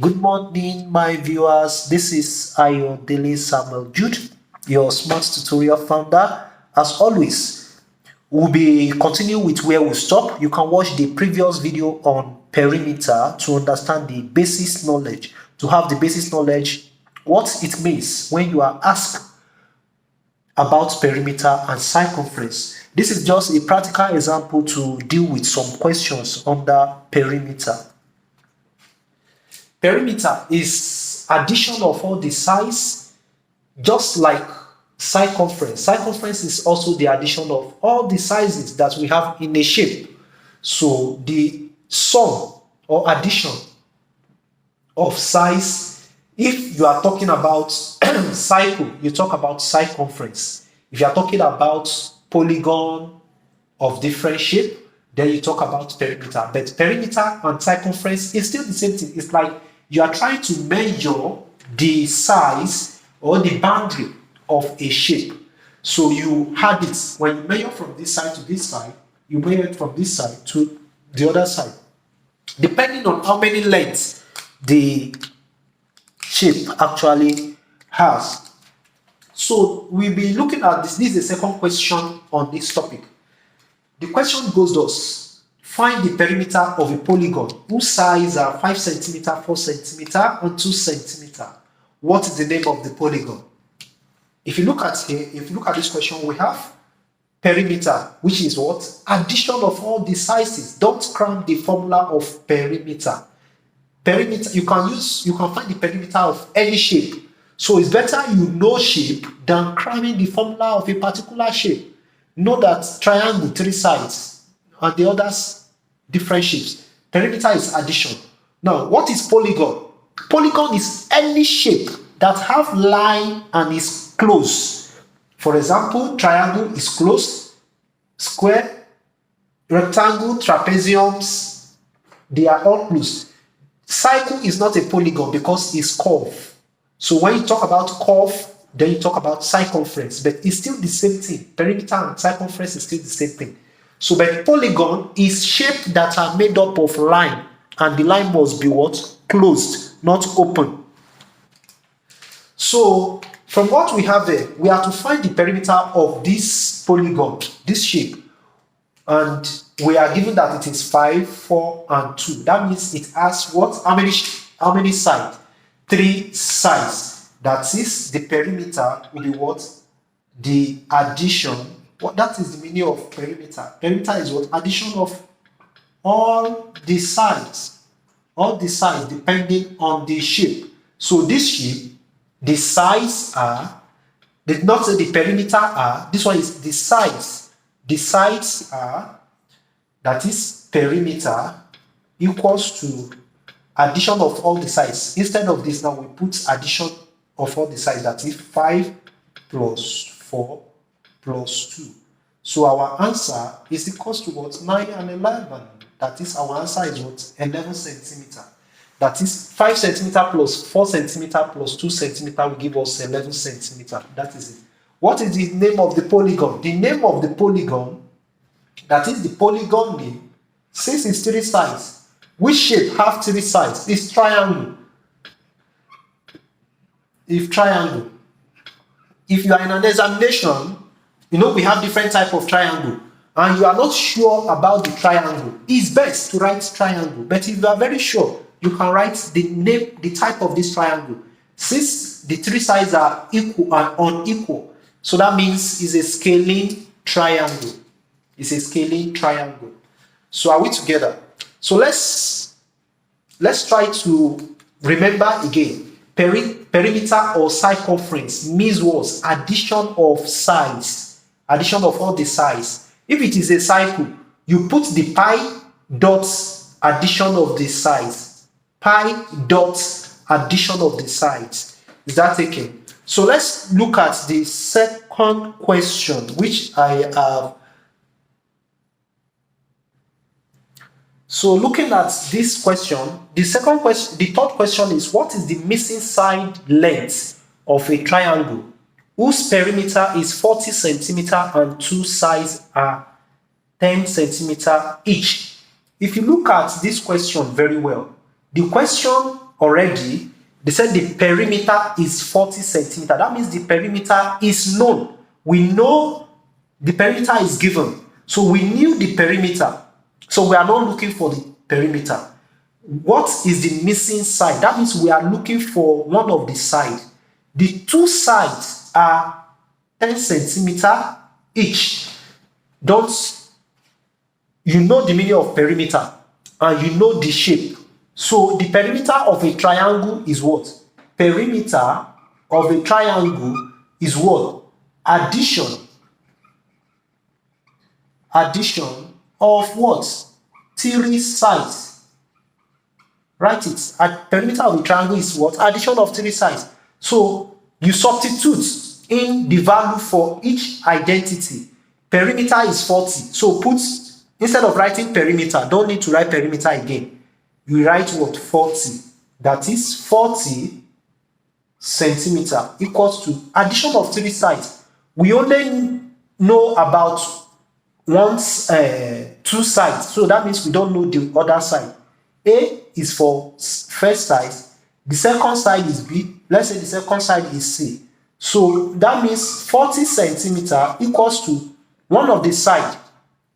Good morning, my viewers. This is Ayodele Samuel Jude, your smart tutorial founder. As always, we'll be continuing with where we stop. You can watch the previous video on perimeter to understand the basis knowledge, to have the basis knowledge, what it means when you are asked about perimeter and circumference. This is just a practical example to deal with some questions under perimeter. Perimeter is addition of all the sides, just like circumference. Circumference is also the addition of all the sizes that we have in a shape. So the sum or addition of size, if you are talking about circle, you talk about circumference. If you are talking about polygon of different shape, then you talk about perimeter. But perimeter and circumference is still the same thing. It's like you are trying to measure the size or the boundary of a shape. So you had it, when you measure from this side to this side, you measure it from this side to the other side. Depending on how many lengths the shape actually has. So we'll be looking at this. This is the second question on this topic. The question goes thus. Find the perimeter of a polygon whose sides are 5 cm, 4 cm, and 2 cm. What is the name of the polygon? If you look at this question, we have perimeter, which is what? Addition of all the sizes. Don't cram the formula of perimeter. Perimeter, you can find the perimeter of any shape. So it's better you know shape than cramming the formula of a particular shape. Know that triangle, 3 sides, and the others different shapes. Perimeter is addition. Now, what is polygon? Polygon is any shape that have line and is closed. For example, triangle is closed, square, rectangle, trapeziums, they are all closed. Circle is not a polygon because it's curve. So when you talk about curve, then you talk about circumference, but it's still the same thing. Perimeter and circumference is still the same thing. So, but polygon is shape that are made up of line, and the line must be what? Closed, not open. So, from what we have there, we have to find the perimeter of this polygon, this shape, and we are given that it is 5, 4, and 2. That means it has what? How many sides? 3 sides. That is, the perimeter will be what? The addition. What that is the meaning of perimeter. Perimeter is what? Addition of all the sides. All the sides depending on the shape. So this shape, the sides are, did not say the perimeter are, this one is the sides. The sides are, that is perimeter equals to addition of all the sides. Instead of this, now we put addition of all the sides, that is 5 plus 4 plus 2. So our answer is equals to what? 9 and 11. That is, our answer is what? 11 centimeter. That is 5 centimeter plus 4 centimeter plus 2 centimeter will give us 11 centimeter. That is it. What is the name of the polygon? The name of the polygon, that is the polygon name, since it's 3 sides. Which shape have 3 sides? It's triangle. If triangle. If you are in an examination, you know we have different type of triangle, and you are not sure about the triangle, it's best to write triangle. But if you are very sure, you can write the name, the type of this triangle. Since the 3 sides are equal and unequal, so that means it's a scaling triangle. It's a scaling triangle. So are we together? So let's try to remember again. Perimeter or circumference means what? Addition of sides. Addition of all the sides. If it is a circle, you put the pi dot addition of the sides. Pi dot addition of the sides. Is that taken? So let's look at the second question, which I have. So looking at this question, the third question is, what is the missing side length of a triangle whose perimeter is 40 centimeter and 2 sides are 10 centimeter each? If you look at this question very well, the question already. They said the perimeter is 40 centimeter. That means the perimeter is known. We know the perimeter is given. So we knew the perimeter. So we are not looking for the perimeter. What is the missing side? That means we are looking for one of the sides. The two sides are 10 centimeter each. You know the meaning of perimeter and you know the shape. So the perimeter of a triangle is what? Perimeter of a triangle is what? Addition of what? Three sides. Write it. Perimeter of a triangle is what? Addition of three sides. So you substitute in the value for each identity. Perimeter is 40. So instead of writing perimeter, don't need to write perimeter again. You write what? 40. That is 40 centimeter equals to addition of three sides. We only know about two sides. So that means we don't know the other side. A is for first side. The second side is B. Let's say the second side is C. So that means 40 centimeter equals to one of the side.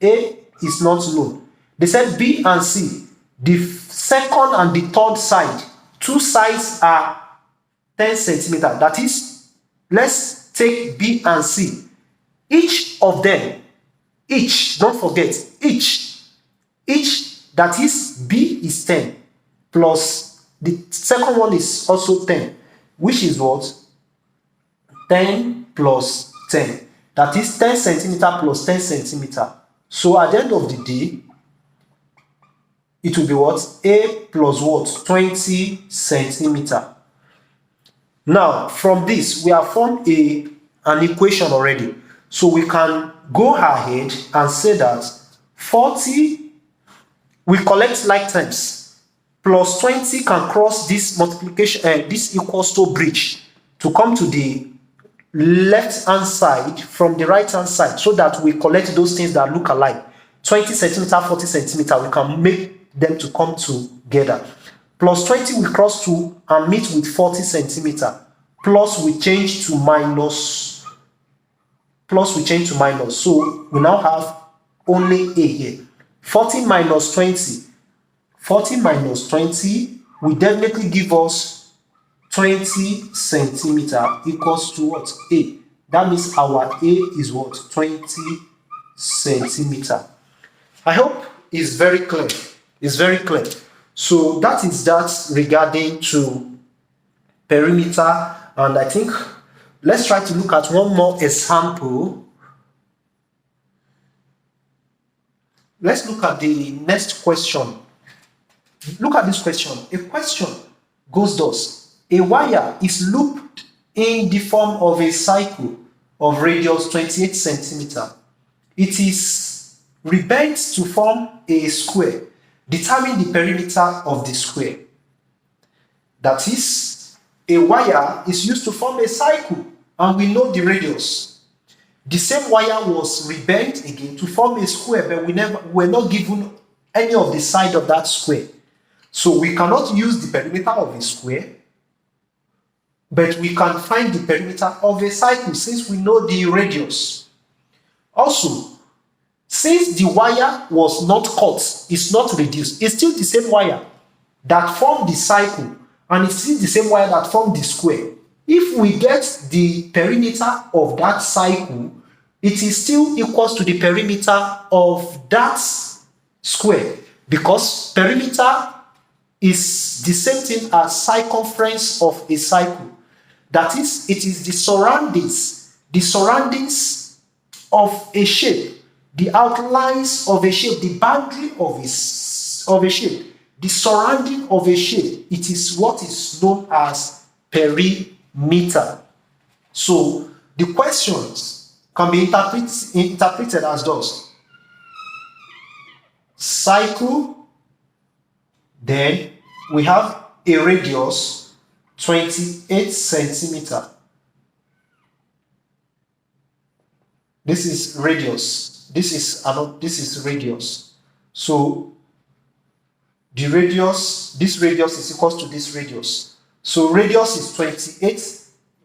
A is not known. They said B and C. The second and the third side, two sides are 10 centimeter. That is, let's take B and C. Each of them, don't forget, each, that is, B is 10 plus the second one is also 10, which is what? 10 plus 10. That is 10 centimeter plus 10 centimeter. So at the end of the day, it will be what? A plus what? 20 centimeter. Now, from this, we have formed an equation already. So we can go ahead and say that 40, we collect like terms, plus 20 can cross this multiplication, this equals to bridge to come to the left hand side from the right hand side, so that we collect those things that look alike. 20 centimeter, 40 centimeter, we can make them to come together. Plus 20 we cross to and meet with 40 centimeter. Plus we change to minus. So we now have only A here. 40 minus 20. 40 minus 20 will definitely give us 20 centimeter equals to what? A. That means our A is what? 20 centimeter. I hope it's very clear. It's very clear. So that is that regarding to perimeter. And I think let's try to look at one more example. Let's look at the next question. Look at this question. A question goes thus. A wire is looped in the form of a circle of radius 28 centimeter. It is rebent to form a square. Determine the perimeter of the square. That is, a wire is used to form a circle and we know the radius. The same wire was rebent again to form a square, but we were not given any of the side of that square. So we cannot use the perimeter of a square, but we can find the perimeter of a circle since we know the radius. Also, since the wire was not cut, it's not reduced, it's still the same wire that formed the circle and it's still the same wire that formed the square. If we get the perimeter of that circle, it is still equals to the perimeter of that square, because perimeter is the same thing as circumference of a circle. That is, it is the surroundings of a shape, the outlines of a shape, the boundary of a shape, the surrounding of a shape. It is what is known as perimeter. So the questions can be interpreted as those. Circle, then we have a radius 28 centimeter. This is radius. This is radius. So the radius, this radius is equal to this radius. So radius is 28,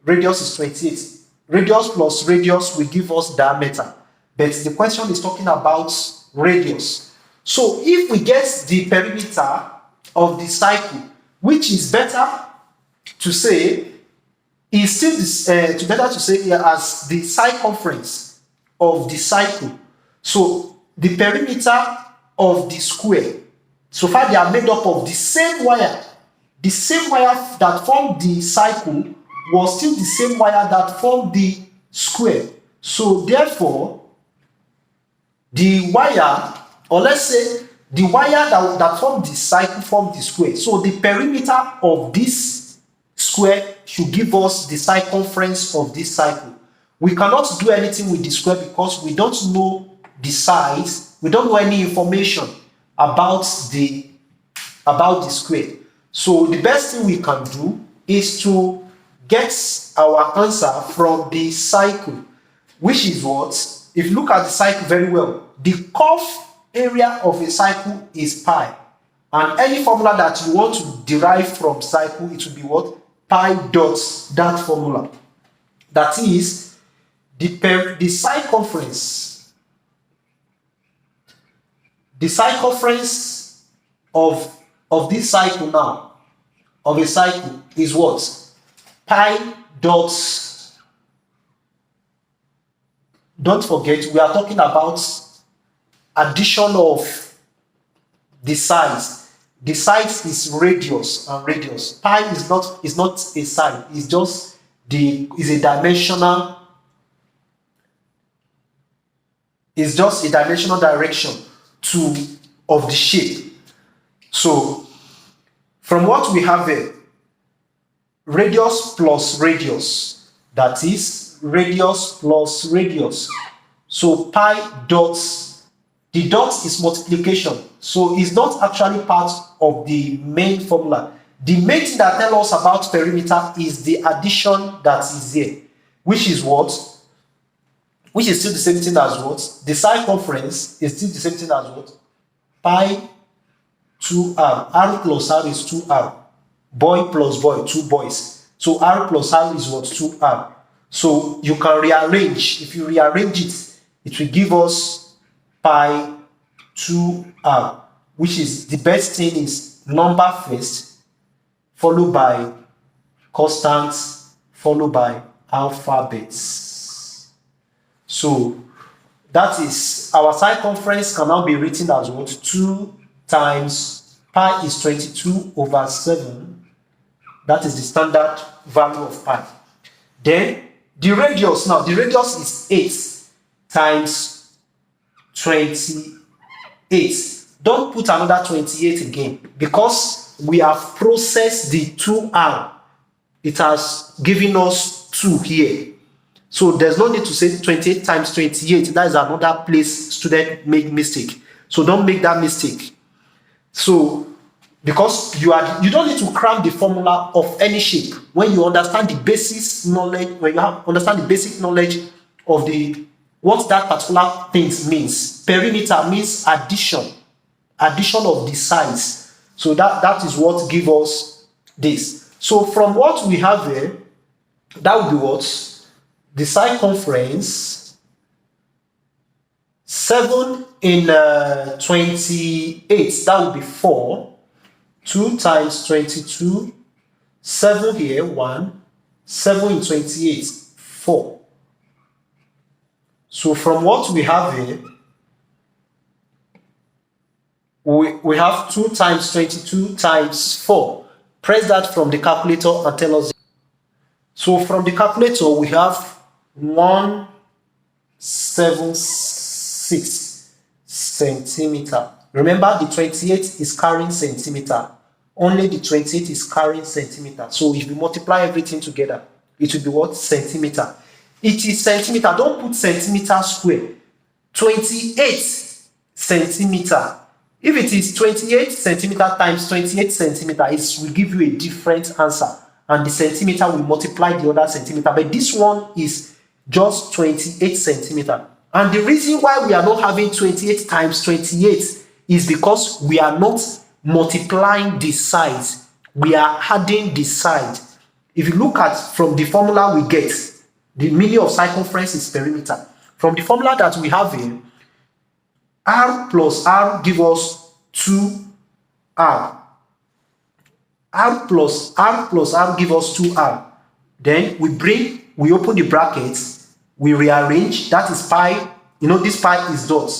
radius is 28. Radius plus radius will give us diameter. But the question is talking about radius. So if we get the perimeter of the cycle, which is better to say, is still this, better to say here as the circumference of the cycle. So the perimeter of the square, so far they are made up of the same wire. The same wire that formed the cycle was still the same wire that formed the square. So therefore, the wire, or let's say the wire that formed the cycle formed the square. So the perimeter of this square should give us the circumference of this cycle. We cannot do anything with the square because we don't know the size. We don't know any information about the square. So the best thing we can do is to get our answer from the cycle, which is what? If you look at the cycle very well, the curve area of a cycle is pi. And any formula that you want to derive from cycle, it will be what? Pi dot that formula. That is the circumference. The circumference of this cycle now, of a cycle, is what? Pi dot. Don't forget, we are talking about addition of the size. The size is radius and radius. Pi is not a sign. It's just a dimensional. It's just a dimensional direction of the shape. So from what we have here, radius plus radius, that is radius plus radius. So pi dots, the dot is multiplication. So it's not actually part of the main formula. The main thing that tells us about perimeter is the addition that is here, which is what? Which is still the same thing as what? The circumference is still the same thing as what? Pi 2r. R plus r is 2r. Boy plus boy, 2 boys. So r plus r is what? 2r. So you can rearrange. If you rearrange it, it will give us pi 2r, which is the best thing is number first, followed by constants, followed by alphabets. So that is, our circumference can now be written as what? 2 times pi is 22 over 7. That is the standard value of pi. Then the radius, now the radius is 8 times 28. Don't put another 28 again because we have processed the 2r. It has given us 2 here. So there's no need to say 28 times 28. That is another place students make mistake. So don't make that mistake. So because you don't need to cram the formula of any shape. When you understand the basic knowledge, understand the basic knowledge of what that particular thing means. Perimeter means addition of the size. So that is what gives us this. So from what we have here, that would be what? The circumference 7 in 28, that would be 4. 2 times 22, 7 here, 1, 7 in 28, 4. So from what we have here, we have 2 times 22 times 4. Press that from the calculator and tell us. So from the calculator, we have 176 centimeter. Remember, the 28 is carrying centimeter. Only the 28 is carrying centimeter. So if we multiply everything together, it will be what? Centimeter. It is centimeter. Don't put centimeter square. 28 centimeter. If it is 28 centimeter times 28 centimeter, it will give you a different answer. And the centimeter will multiply the other centimeter. But this one is just 28 centimeter. And the reason why we are not having 28 times 28 is because we are not multiplying the sides. We are adding the side. If you look at from the formula we get, the meaning of circumference is perimeter. From the formula that we have here, r plus r give us 2r. R plus r give us 2r. Then we open the brackets, we rearrange. That is pi. You know, this pi is dot,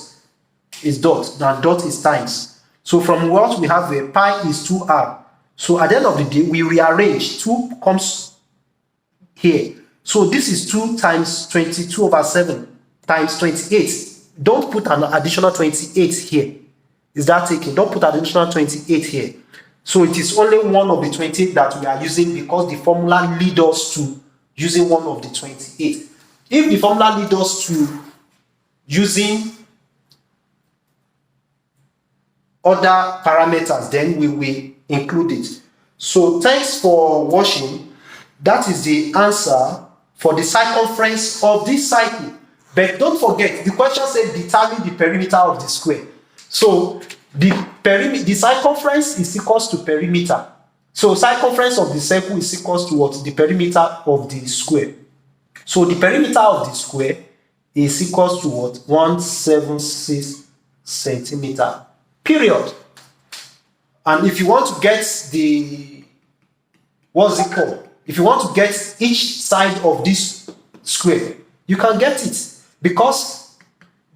and dot is times. So from what we have here, pi is 2r. So at the end of the day, we rearrange. 2 comes here. So this is 2 times 22 over 7 times 28. Don't put an additional 28 here. Is that taken? Don't put additional 28 here. So it is only one of the 28 that we are using because the formula leads us to using one of the 28. If the formula leads us to using other parameters, then we will include it. So thanks for watching. That is the answer for the circumference of this cycle. But don't forget, the question said determine the perimeter of the square. So the circumference is equals to perimeter. So circumference of the circle is equals to what? The perimeter of the square. So the perimeter of the square is equals to what? 176 centimeter. Period. And if you want to get the, what's it called? If you want to get each side of this square, you can get it because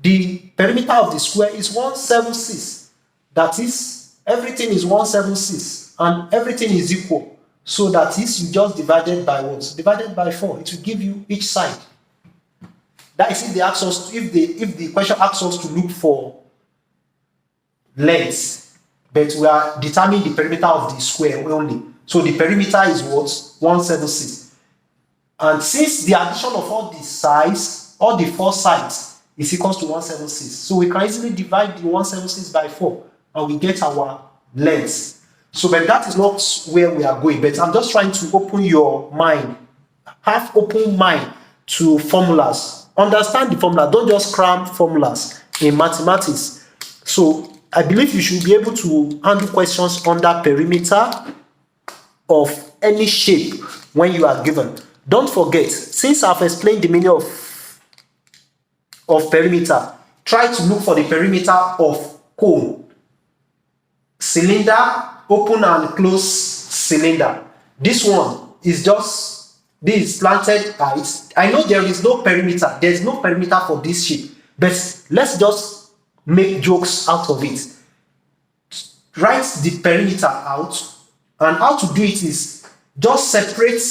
the perimeter of the square is 176. That is, everything is 176 and everything is equal. So that is, you just divided by what? Divided by 4. It will give you each side. That is if they ask us, if the question asks us to look for length, but we are determining the perimeter of the square only. So the perimeter is what? 176. And since the addition of all the sides, all the 4 sides is equals to 176. So we can easily divide the 176 by 4 and we get our length. So but that is not where we are going. But I'm just trying to open your mind. Have open mind to formulas. Understand the formula. Don't just cram formulas in mathematics. So I believe you should be able to handle questions under perimeter of any shape when you are given. Don't forget, since I've explained the meaning of perimeter, try to look for the perimeter of cone. Cylinder, open and close cylinder. This one is just this slanted height. I know there is no perimeter. There is no perimeter for this shape. But let's just make jokes out of it. Write the perimeter out, and how to do it is just separate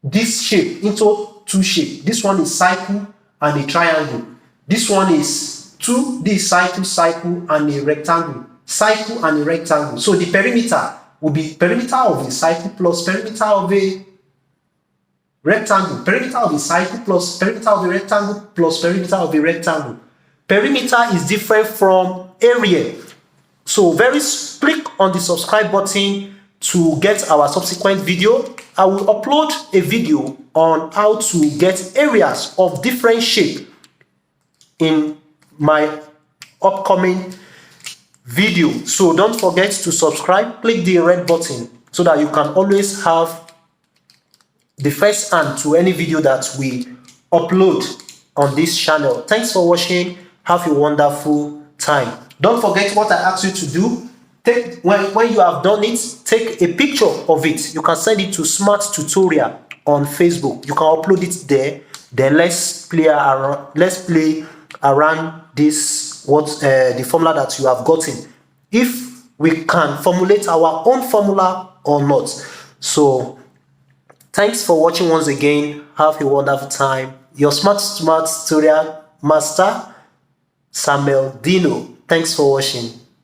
this shape into 2 shapes. This one is circle and a triangle. This one is 2, this circle and a rectangle. Circle and a rectangle. So the perimeter will be perimeter of a circle plus perimeter of a rectangle. Perimeter of a circle plus perimeter of a rectangle plus perimeter of a rectangle. Perimeter is different from area. So click on the subscribe button to get our subsequent video. I will upload a video on how to get areas of different shape in my upcoming video. So don't forget to subscribe. Click the red button so that you can always have the first hand to any video that we upload on this channel. Thanks for watching. Have a wonderful time. Don't forget what I asked you to do. When you have done it, take a picture of it. You can send it to Smart Tutorial on Facebook. You can upload it there. Then let's play around this the formula that you have gotten. If we can formulate our own formula or not. So thanks for watching once again. Have a wonderful time. Your Smart Tutorial Master, Samuel Dino. Thanks for watching.